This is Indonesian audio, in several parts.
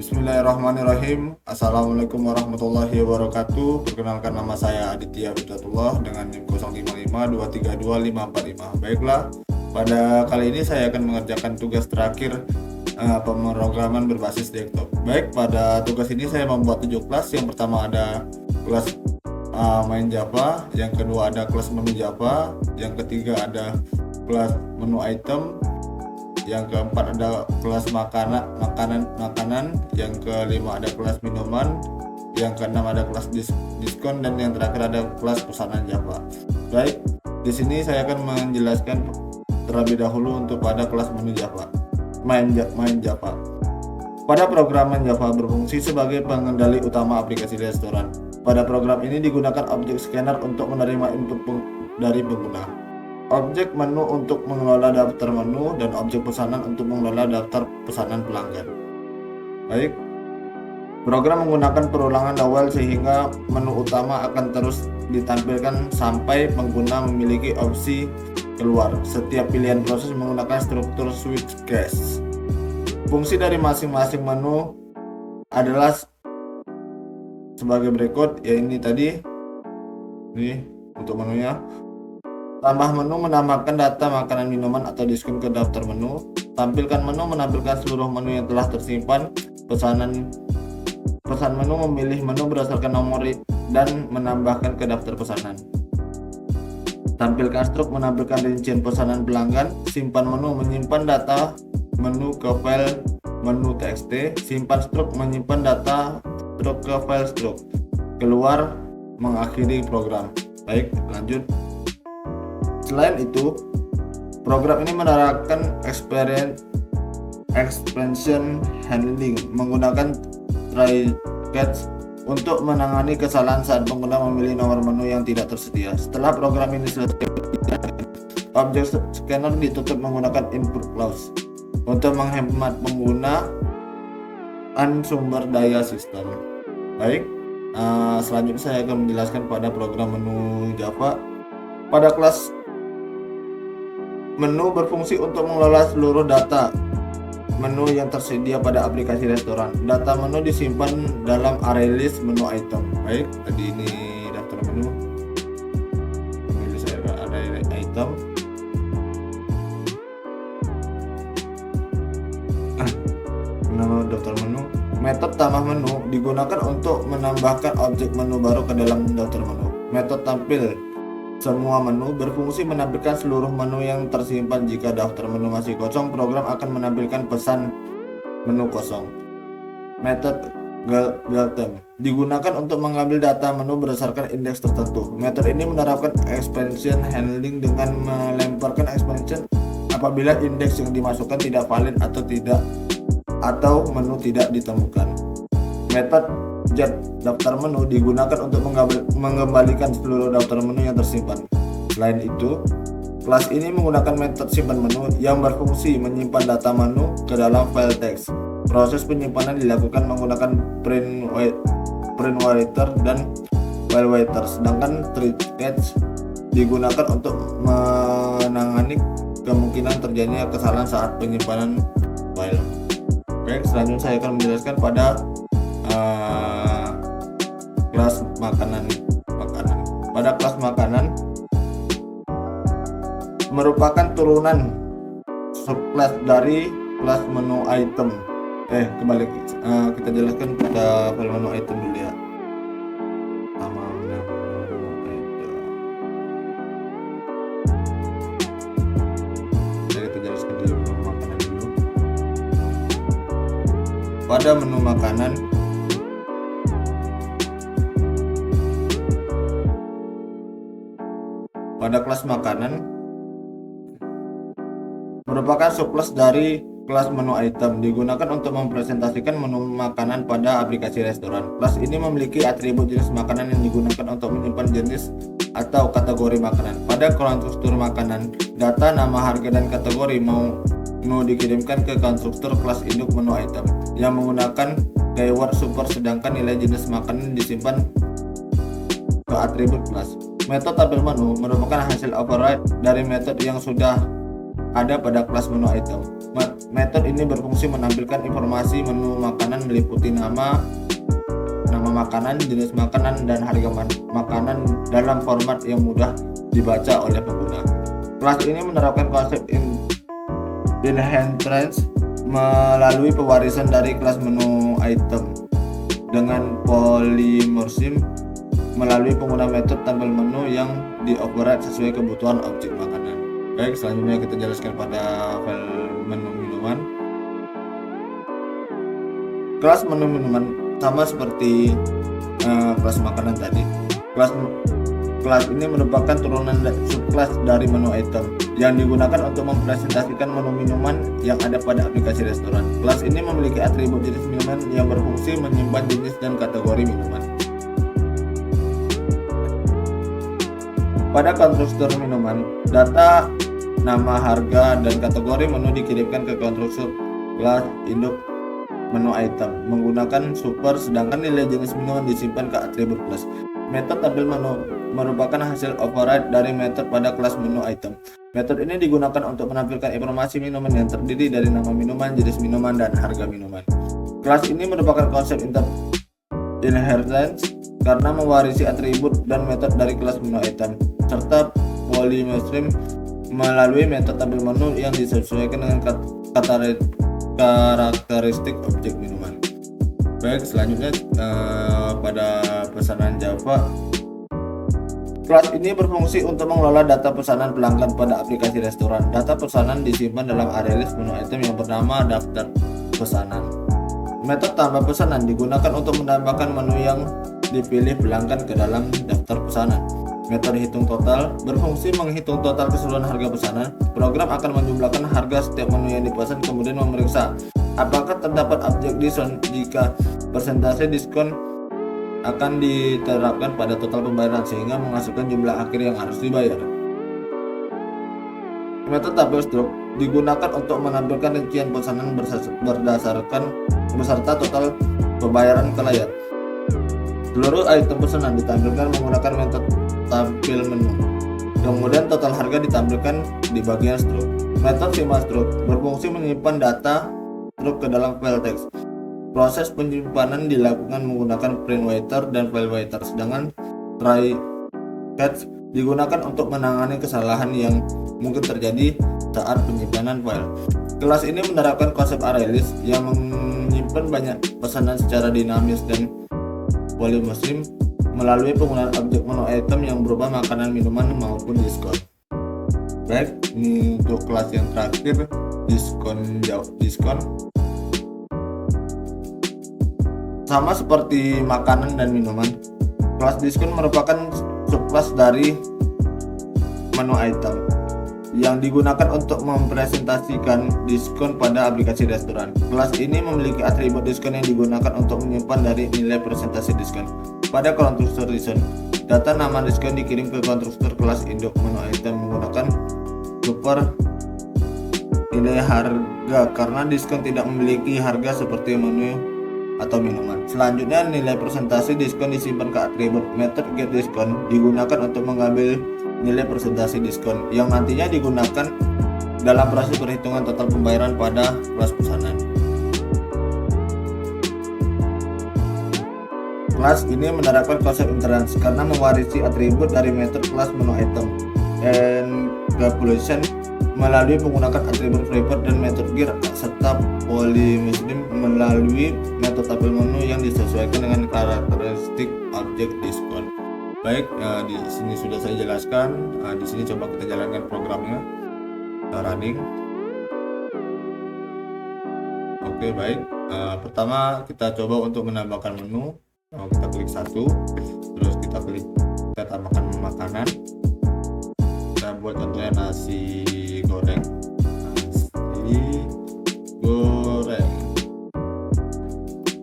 Bismillahirrahmanirrahim. Assalamualaikum warahmatullahi wabarakatuh. Perkenalkan, nama saya Aditya Bidatullah dengan NIM 0552322545. Baiklah, pada kali ini saya akan mengerjakan tugas terakhir pemrograman berbasis desktop. Baik, pada tugas ini saya membuat 7 kelas. Yang pertama ada kelas main Java, yang kedua ada kelas menu Java, yang ketiga ada kelas menu item, yang keempat ada kelas makanan, yang kelima ada kelas minuman, yang keenam ada kelas diskon, dan yang terakhir ada kelas pesanan Java. Baik, di sini saya akan menjelaskan terlebih dahulu untuk pada kelas menu Java, main Java. Pada programan Java berfungsi sebagai pengendali utama aplikasi restoran. Pada program ini digunakan objek scanner untuk menerima input dari pengguna, objek menu untuk mengelola daftar menu, dan objek pesanan untuk mengelola daftar pesanan pelanggan. Baik, program menggunakan perulangan awal sehingga menu utama akan terus ditampilkan sampai pengguna memiliki opsi keluar. Setiap pilihan proses menggunakan struktur switch case. Fungsi dari masing-masing menu adalah sebagai berikut, ya ini tadi. Ini untuk menunya. Tambah menu menambahkan data makanan, minuman, atau diskon ke daftar menu. Tampilkan menu menampilkan seluruh menu yang telah tersimpan. Pesan menu memilih menu berdasarkan nomor dan menambahkan ke daftar pesanan. Tampilkan struk menampilkan rincian pesanan pelanggan. Simpan menu menyimpan data menu ke file menu txt. Simpan struk menyimpan data struk ke file struk. Keluar mengakhiri program. Baik, lanjut. Selain itu, program ini menerapkan expansion handling menggunakan try catch untuk menangani kesalahan saat pengguna memilih nomor menu yang tidak tersedia. Setelah program ini selesai, objek scanner ditutup menggunakan input clause untuk menghemat penggunaan sumber daya sistem. Baik, selanjutnya saya akan menjelaskan pada program menu Java. Pada kelas menu berfungsi untuk mengelola seluruh data menu yang tersedia pada aplikasi restoran. Data menu disimpan dalam array list menu item. Baik, tadi ini daftar menu. Ini saya array item. Nama daftar menu. Metode tambah menu digunakan untuk menambahkan objek menu baru ke dalam daftar menu. Metode tampil semua menu berfungsi menampilkan seluruh menu yang tersimpan. Jika daftar menu masih kosong, program akan menampilkan pesan menu kosong. Metode Galtem digunakan untuk mengambil data menu berdasarkan indeks tertentu. Metode ini menerapkan expansion handling dengan melemparkan expansion apabila indeks yang dimasukkan tidak valid atau menu tidak ditemukan. Metode Jet daftar menu digunakan untuk mengembalikan seluruh daftar menu yang tersimpan. Selain itu, kelas ini menggunakan metode simpan menu yang berfungsi menyimpan data menu ke dalam file teks. Proses penyimpanan dilakukan menggunakan print writer dan file writer, sedangkan try catch digunakan untuk menangani kemungkinan terjadinya kesalahan saat penyimpanan file. Baik, selanjutnya saya akan menjelaskan pada kelas makanan. Pada kelas makanan merupakan turunan subclass dari kelas menu item. Kembali kita jelaskan pada file menu item dulu ya. Jadi kita jelaskan di menu makanan dulu. Pada menu makanan pada kelas makanan merupakan subclass dari kelas menu item, digunakan untuk mempresentasikan menu makanan pada aplikasi restoran. Kelas ini memiliki atribut jenis makanan yang digunakan untuk menyimpan jenis atau kategori makanan. Pada konstruktur makanan, data nama, harga, dan kategori mau dikirimkan ke konstruktur kelas induk menu item yang menggunakan keyword super, sedangkan nilai jenis makanan disimpan ke atribut kelas. Metode tabel menu merupakan hasil override dari metode yang sudah ada pada kelas menu item. Metode ini berfungsi menampilkan informasi menu makanan meliputi nama makanan, jenis makanan, dan harga makanan dalam format yang mudah dibaca oleh pengguna. Kelas ini menerapkan konsep inheritance melalui pewarisan dari kelas menu item dengan polymorphism melalui penggunaan metode tampil menu yang dioperate sesuai kebutuhan objek makanan. Baik, selanjutnya kita jelaskan pada file menu minuman. Kelas menu minuman sama seperti kelas makanan tadi. Kelas ini merupakan turunan subkelas dari menu item yang digunakan untuk mempresentasikan menu minuman yang ada pada aplikasi restoran. Kelas ini memiliki atribut jenis minuman yang berfungsi menyimpan jenis dan kategori minuman. Pada konstruktor minuman, data nama, harga, dan kategori menu dikirimkan ke konstruktor kelas induk menu item menggunakan super, sedangkan nilai jenis minuman disimpan ke atribut kelas. Metode tampil menu merupakan hasil override dari metode pada kelas menu item. Metode ini digunakan untuk menampilkan informasi minuman yang terdiri dari nama minuman, jenis minuman, dan harga minuman. Kelas ini merupakan konsep inheritance karena mewarisi atribut dan metode dari kelas menu item, serta polymorphism melalui metode tampil menu yang disesuaikan dengan karakteristik objek minuman. Baik, selanjutnya pada pesanan Java. Kelas ini berfungsi untuk mengelola data pesanan pelanggan pada aplikasi restoran. Data pesanan disimpan dalam area list menu item yang bernama daftar pesanan. Metode tambah pesanan digunakan untuk menambahkan menu yang dipilih pelanggan ke dalam daftar pesanan. Metode hitung total berfungsi menghitung total keseluruhan harga pesanan. Program akan menjumlahkan harga setiap menu yang dipesan, kemudian memeriksa apakah terdapat objek diskon. Jika persentase diskon akan diterapkan pada total pembayaran sehingga menghasilkan jumlah akhir yang harus dibayar. Metode tabel stroke digunakan untuk menampilkan rincian pesanan berdasarkan beserta total pembayaran ke layar. Seluruh item pesanan ditampilkan menggunakan metode tampil menu. Kemudian total harga ditampilkan di bagian stroke. Metode schema stroke berfungsi menyimpan data stroke ke dalam file teks. Proses penyimpanan dilakukan menggunakan print waiter dan file waiter, sedangkan try catch digunakan untuk menangani kesalahan yang mungkin terjadi saat penyimpanan file. Kelas ini menerapkan konsep array list yang menyimpan banyak pesanan secara dinamis dan polymorphism melalui penggunaan objek menu item yang berupa makanan, minuman, maupun diskon. Baik, ini untuk kelas yang terakhir, diskon. Sama seperti makanan dan minuman, kelas diskon merupakan subkelas dari menu item yang digunakan untuk mempresentasikan diskon pada aplikasi restoran. Kelas ini memiliki atribut diskon yang digunakan untuk menyimpan dari nilai presentasi diskon. Pada konstruktor diskon, data nama diskon dikirim ke konstruktor kelas induk menu item menggunakan super nilai harga karena diskon tidak memiliki harga seperti menu atau minuman. Selanjutnya, nilai presentasi diskon disimpan ke atribut. Metode get diskon digunakan untuk mengambil nilai presentasi diskon yang nantinya digunakan dalam proses perhitungan total pembayaran pada kelas pesanan. Kelas ini menerapkan konsep inheritance karena mewarisi atribut dari metode kelas menu item. Encapsulation melalui menggunakan atribut private dan metode gear serta polymorphism melalui metode tabel menu yang disesuaikan dengan karakteristik objek diskon. Baik, di sini sudah saya jelaskan. Di sini coba kita jalankan programnya, running. Oke, baik. Pertama kita coba untuk menambahkan menu. Kita klik satu, terus kita tambahkan makanan. Kita buat contohnya nasi goreng.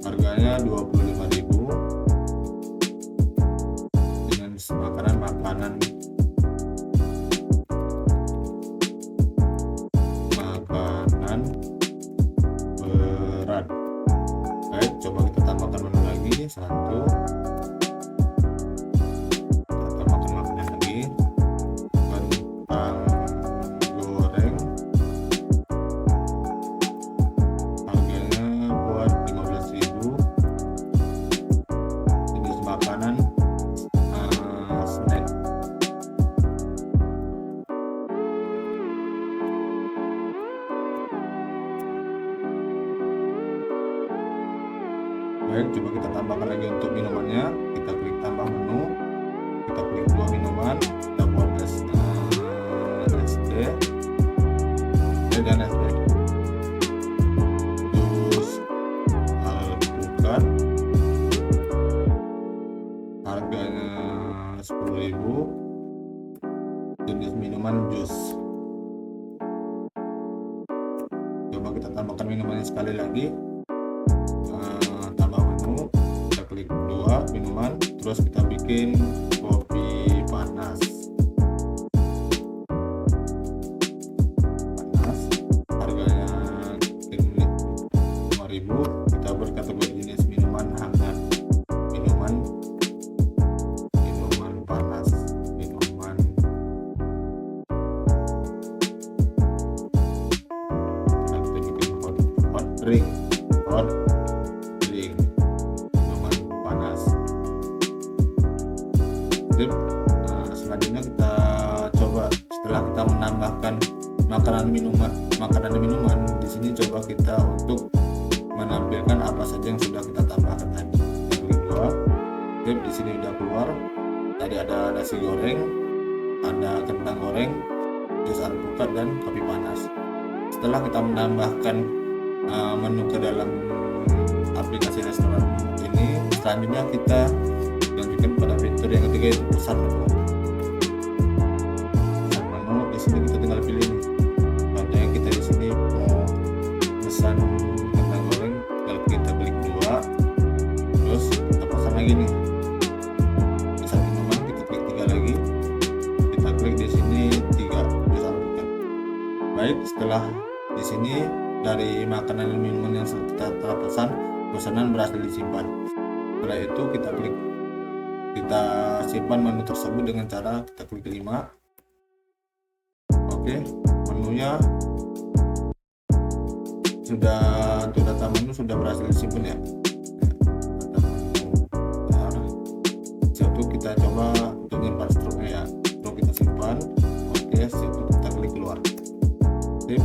Harganya 25.000 dengan makanan berat. Baik, coba kita tambahkan menu lagi satu. Kita tambahkan makanan lagi. Kentang goreng Baik, coba kita tambahkan lagi untuk minumannya. Kita klik tambah menu, kita klik dua minuman, kita buat SD dan SD jus alpukat, harganya 10.000, jenis minuman jus. Coba kita tambahkan minumannya sekali lagi. Tambah menu, kita klik dua minuman, terus kita bikin kopi panas. Harganya ini 5.000. Kita berkategori jenis minuman hangat, minuman panas, minuman kita bikin hot drink, minuman panas. Selanjutnya kita coba setelah kita menambahkan makanan minuman di sini, coba kita untuk menampilkan apa saja yang sudah kita tambahkan tadi. Kita klik dua, di sini udah keluar. Tadi ada nasi goreng, ada kentang goreng, jus alpukat dan kopi panas. Setelah kita menambahkan menu ke dalam aplikasi restoran ini, selanjutnya kita lanjutkan pada fitur yang ketiga, yaitu pesan menu. Pesan menu di sini kita tinggal pilih nih. Contohnya kita di sini mau pesan kentang goreng, kalau kita klik dua, terus kita pesan lagi nih. Pesan minuman kita klik tiga lagi, kita klik di sini tiga jus alpukat. Baik, setelah di sini dari makanan dan minuman yang kita telah pesanan berhasil disimpan. Setelah itu kita simpan menu tersebut dengan cara kita klik 5. Oke, menunya sudah, untuk data menu sudah berhasil disimpan ya. Data menu. Situ kita coba untuk menyimpan struknya ya. Struk kita simpan. Oke, situ kita klik keluar. Sip.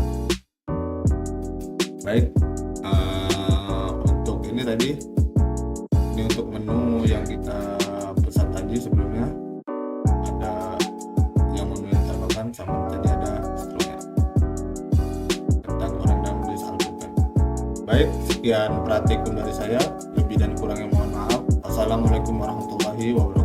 Baik, untuk ini tadi, ini untuk menu yang kita pesan tadi sebelumnya, ada yang menu yang tambahkan sama tadi ada struknya, kentang goreng dan jus alpukat. Baik, sekian praktikum dari saya, lebih dan kurangnya mohon maaf. Assalamualaikum warahmatullahi wabarakatuh.